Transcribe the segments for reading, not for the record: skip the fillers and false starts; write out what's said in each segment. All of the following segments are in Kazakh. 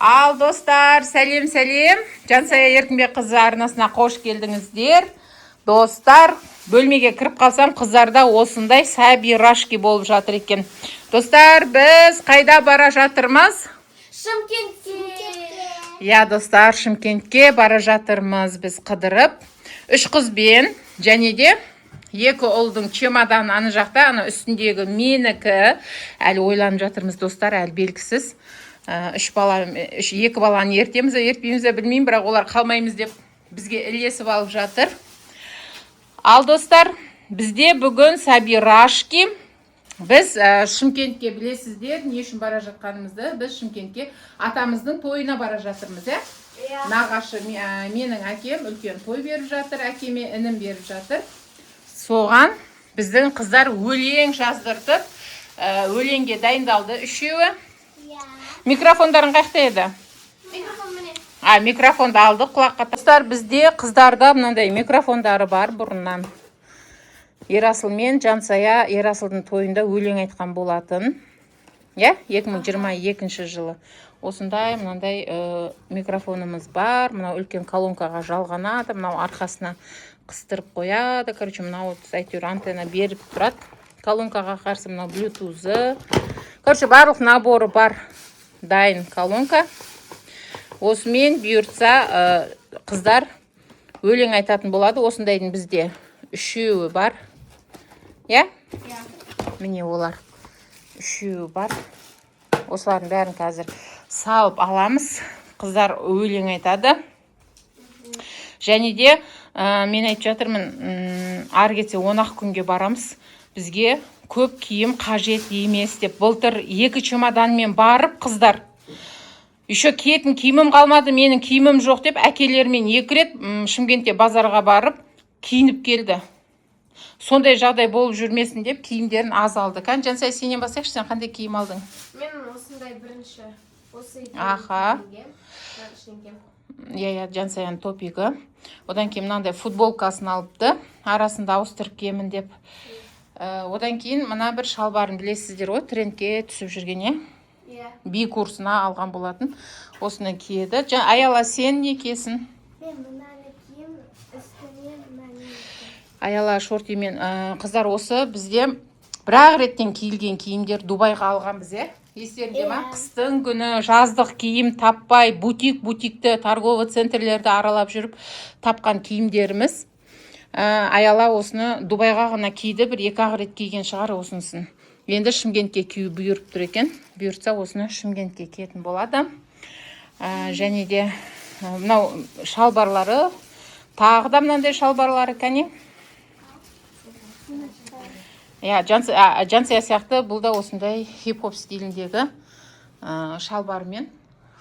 Ал достар, сәлем. Жансая Еркінбек қызы арнасына қош келдіңіздер. Достар, бөлмеге кіріп қалсам, қыздарда осындай сәби-рашки болып жатыр екен. Достар, біз қайда бара жатырмыз? Шымкентке. Я, достар, Шымкентке бара жатырмыз біз қыдырып. 3 қызбен, және де 2 ұлдың чемодан аны жақта, ана үстіндегі менікі. Әлі ойланып жатырмыз, достар, әлі белгісіз. 2 баланы ертеміз, ертпейміз білмеймін, бірақ олар қалмаймыз деп бізге ілесіп алып жатыр. Ал достар, бізде бүгін сәби-рашки. Біз Шымкентке білесіздер, не үшін бара жатқанымызды. Біз Шымкентке атамыздың тойына бара жатырмыз, Нағашы, менің әкем үлкен той беріп жатыр, әкеме інім беріп жатыр. Соған біздің қыздар өлең жаздыртып, өлеңге дайындалды үшеуі. Микрофондарын қайықта еді? Микрофон міне. Микрофонды алдық құлаққа. Достар, бізде қыздарда мынандай микрофондары бар бұрыннан. Ерасыл мен Жансая Ерасылдың тойында өлең айтқан болатын. 2022 жылы. Осындай мынандай микрофонымыз бар. Мынау үлкен колонкаға жалғанады. Мынау арқасына қыстырып қояды. Короче, мынау әйтеуір антенна беріп тұрады. Колонкаға қарсы мынау блютузы. Короче, барлық наборы бар. Дайын колонка. Осымен бұйыртса қыздар өлең айтатын болады. Осындайдың бізде 3-еуі бар. Міне олар 3-еуі бар. Осылардың бәрін қазір салып аламыз. Қыздар өлең айтады. Және де мен айтып жатырмын, ары кетсе 10 күнге барамыз. Бізге көп киім қажет емес деп. Былтыр 2 чемоданмен барып қыздар. Еще киетін киімім қалмады, менің киімім жоқ деп әкелермен 2 рет Шымкентте базарға барып киініп келді. Сондай жағдай болып жүрмесін деп киімдерін аз алды. Жансай, сенен басайықшы, сен қандай киім алдың? Мен осындай бірінші. Жансаяның топигі. Одан кейін мынандай футболкасын алыпты. Арасында ауыстырып киемін деп. Одан кейін мына бір шалбарын білесіздер ғой, трендке түсіп жүрген, Би курсына алған болатын. Осыны киеді. Аяла, сен не киесің? Мен мынаны кием, үстіне мынаны. Аяла шортимен. Қыздар, осы бізде бір-ақ реттен киілген киімдер Дубайға алған біз, Естеріңде ма? Қыстың күні жаздық киім таппай, бутикті, торговый центрлерді аралап жүріп тапқан киімдеріміз. Аяла осыны Дубайға ғана киді, бір 2-ақ рет киген шығар осынысын. Енді Шымкентке кию бұйырып тұр екен. Бұйыртса осыны Шымкентке киетін болады. Және де мынау шалбарлары, тағы да мынандай шалбарлары кәне. Жансая сияқты бұл да осындай хип-хоп стиліндегі шалбармен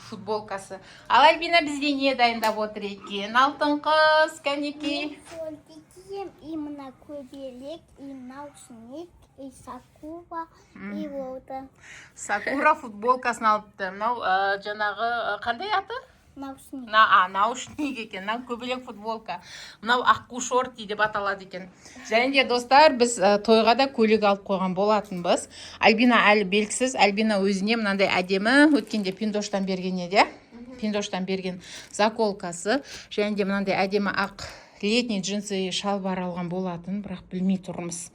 футболкасы. Ал Альбина бізде не дайындап отыр екен? Алтын қыз, кәнекей. И мына көбелек, и наушник, и сакура, и болды. Сакура футболкасын алыпты. Мынау жаңағы қандай аты? Наушник. Наушник екен, көбелек футболка. Мынау аққу шорти деп аталады екен. Және де достар, біз тойға да көйлек алып қойған болатынбыз. Альбина әлі белгісіз. Альбина өзіне мынандай әдемі өткенде Пиндоштан берген еді. Пиндоштан берген заколкасы. Және де мынандай әдемі ақ летний джинсы шалбар алған болатын, бірақ білмей тұрмыз.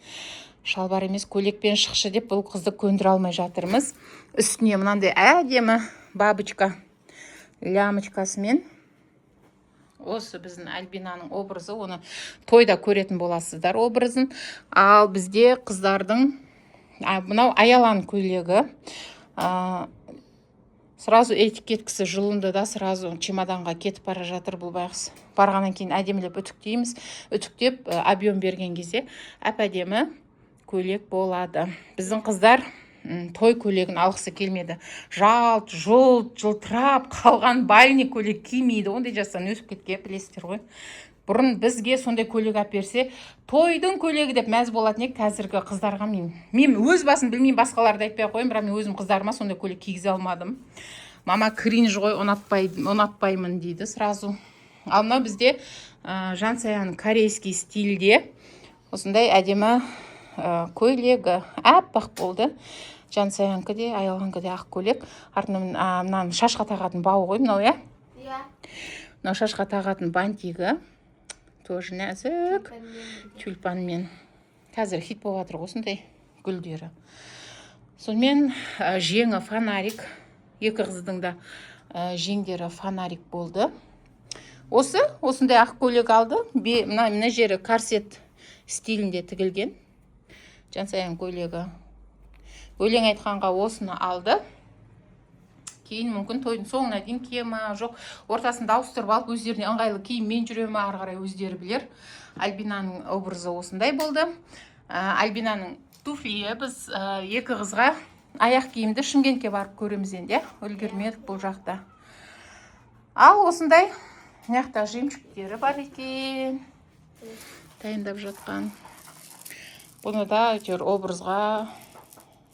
Шалбар емес, көйлекпен шықшы деп бұл қызды көндіре алмай жатырмыз. Үстіне мынандай әдемі бабочка лямочкасымен. Осы біздің Альбинаның образы, оны тойда көретін боласыздар образын. Ал бізде қыздардың мынау Аяланың көйлегі. Сразу этикеткісі жұлынды да, сразу чемоданға кетіп бара жатыр бұл байғыз. Барғаннан кейін әдемілеп үтіктейміз. Үтіктеп объем берген кезде әп-әдемі көйлек болады. Біздің қыздар той көйлегін алғысы келмеді. Жылтырап қалған бальный көйлек кимейді. Ондай жастан өсіп кеткен, білесіздер ғой. Бұрын бізге сондай көйлек әперсе, тойдың көйлегі деп мәз болатын ек, қазіргі қыздарға мен өз басын білмеймін, басқаларды айтпай қойым, бірақ мен өзім қыздарыма сондай көйлек кигізе алмадым. Мама кринж ғой, ұнатпаймын дейді сразу. Ал мынау бізде Жансаяның корейский стильде осындай әдемі көйлегі әппақ болды. Жансаянікі де, Аяланікі де ақ көйлек. Артынан мынаның шашқа тағатын бауы ғой мынау, иә? Иә. Мынау шашқа тағатын бантигі. Тоже нәзік. Тюльпанмен. Қазір хит болып жатыр осындай гүлдері. Сонымен жеңі фонарик. Екі қыздың да жеңдері фонарик болды. Осындай ақ көйлек алды. Мына жері корсет стилінде тігілген. Жансаян көйлегі. Өлең айтқанға осыны алды. Кейін мүмкін тойдың соңына дейін кие ма, жоқ, ортасында ауыстырып алып өздеріне ыңғайлы киіммен жүре ма, ары қарай өздері білер. Альбинаның образы осындай болды. Альбинаның туфлиі біз екі қызға аяқ киімді Шымкентке барып көреміз енді, үлгермедік бұл жақта. Ал осындай мыняқта жемчугтері бар екен. Дайындап жатқан. Бұны да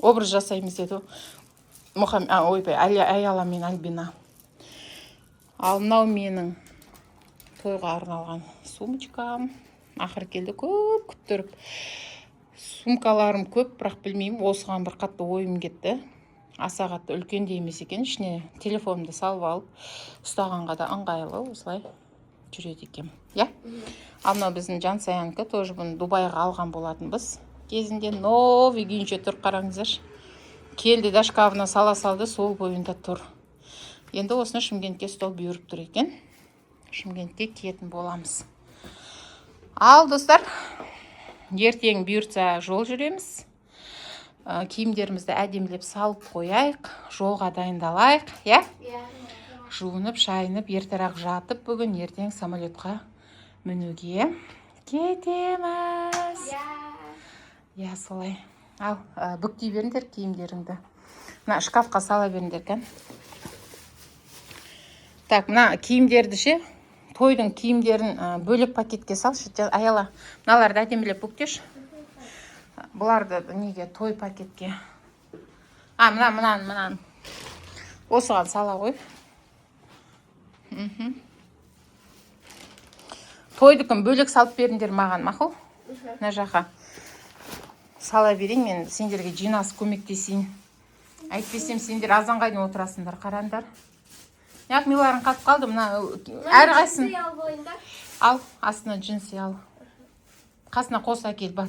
образ жасаймыз деді. Аяла мен Альбина. Ал мынау менің тойға арналған сумочкам. Ақыр келді, көп күттіріп. Сумкаларым көп, бірақ білмеймін, осыған бір қатты ойым кетті. Аса қатты үлкен де емес екен, ішіне телефонымды салып алып, ұстағанға да ыңғайлы, осылай жүреді екен. Ал мынау біздің Жансаянікі, тоже бұны Дубайға алған болатынбыз. Кезінде новый күйінше тұр, қараңыздар. Келді да шкафына сала салды, сол бойында тұр. Енді осыны Шымкентке стол бұйырып тұр екен. Шымкентке киетін боламыз. Ал достар, ертең бұйыртса жол жүреміз. Киімдерімізді әдемілеп салып қояйық, жолға дайындалайық, иә? Жуынып, шайынып, ертерек жатып, бүгін ертең самолетқа мінуге кетеміз. Иә, солай. Ал, бүктей беріңдер киімдеріңді. Мына шкафқа сала беріңдер кән. Так, мына киімдерді ше, тойдың киімдерін бөлек пакетке салшы. Аяла, мыналарды әдемілеп бүктеш. Бұларды неге той пакетке. Мынаны. Осыған сала ғой. Тойдыкін бөлек салып беріңдер маған, мақұл? Мына жаққа. Сала берейін, мен сендерге жинас көмектесейін. Әйтпесем сендер азанға дейін отырасыңдар, қараңдар. Яқ, миларың қатып қалды, мына әр қайсын. Ал, астына джинсы ал. Қасына қоса кел бар.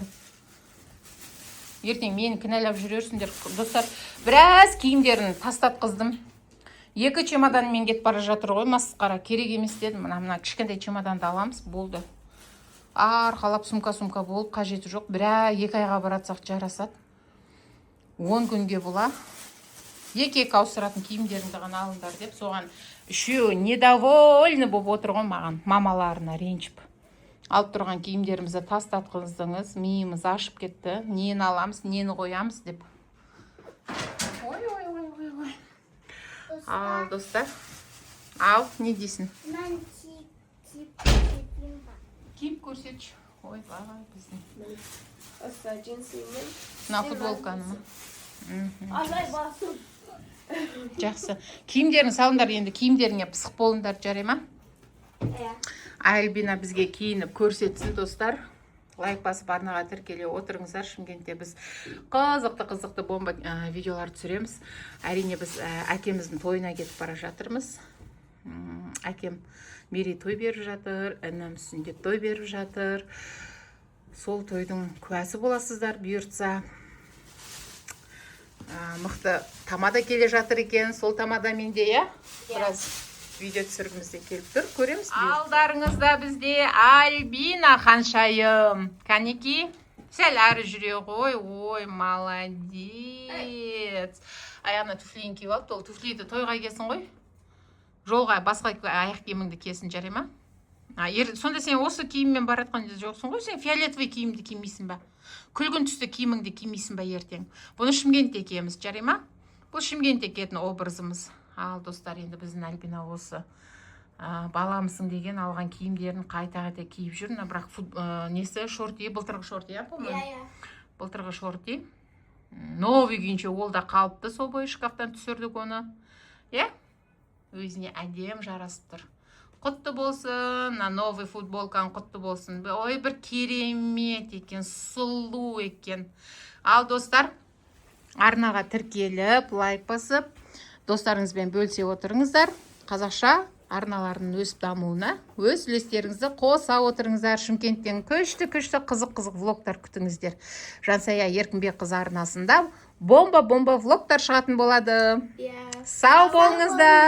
Ертең мені кінәлап жүрерсіңдер, достар. Біраз киімдерін тастатқыздым. 2 чемоданмен кетіп бара жатыр ғой, масқара, керек емес дедім. Мына кішкентай чемоданды аламыз, болды. Арқалап сумка болып, қажеті жоқ. 2 айға баратсақ жарасады. 10 күнге бұла. 2 ауыстыратын киімдеріңді ғана алыңдар деп, соған үшеуі недовольны болып отырған маған, мамаларына ренжіп. Алып тұрған киімдерімізді тастатқыздыңыз, миымыз ашып кетті. Нені аламыз, нені қоямыз деп. Ой. Ал, достар. Ал, не дейсің? Мен киіп Киіп көрсетші. Ой, бағай біздің. Осы джинсымен. Мына футболканы ма? Алай басым. Жақсы. Киімдерін салыңдар, енді киімдеріңе пысық болыңдар, жарай ма? Альбина бізге киініп көрсетсін, достар. Лайк басып арнаға тіркеле отырыңыздар. Шымкентте біз қызықты бомба видеолар түсіреміз. Әрине біз әкеміздің тойына кетіп бара жатырмыз. Әкем мерей той беріп жатыр, інім сүндет той беріп жатыр. Сол тойдың куәсі боласыздар, бұйыртса. Мықты тамада келе жатыр екен, сол тамадамен де, иә? Біраз видео түсіргімізде келіп тұр, көреміз. Алдарыңызда бізде Альбина ханшайым. Кәнеки, сәл әрі жүре ғой, ой, молодец. Аяғына туфлиін киіп алып, ол туфлиді тойға кесін ғой. Жолға басқа аяқ киіміңді кесін, жарай ма? Сонда сен осы киіммен баратқан жоқсың ғой, сен фиолетовый киімді кимейсің ба? Күлгін түсті киіміңді кимейсің ба ертең? Бұны Шымкентте киеміз, жарай ма? Бұл Шымкентте киетін образымыз. Ал, достар, енді біздің Альбина осы баламысың деген алған киімдерін қайта киіп жүр. Бірақ несі шорти, былтырғы шорти, иә? Былтырғы шорти. Новый күйінше ол да қалыпты, сол бойы шкафтан түсірдік оны. Иә? Өзіне әдем жарасып тұр. Құтты болсын, новый футболкаң құтты болсын. Ой, бір керемет екен, сұлу екен. Ал, достар, арнаға тіркеліп, лайк басып, достарыңызбен бөлісе отырыңыздар. Қазақша арналардың өсіп дамуына өз үлестеріңізді қоса отырыңыздар. Шымкенттен күшті қызық влогтар күтіңіздер. Жансая Еркінбекқызы арнасында бомба влогтар шығатын болады. иә. Сау болыңыздар.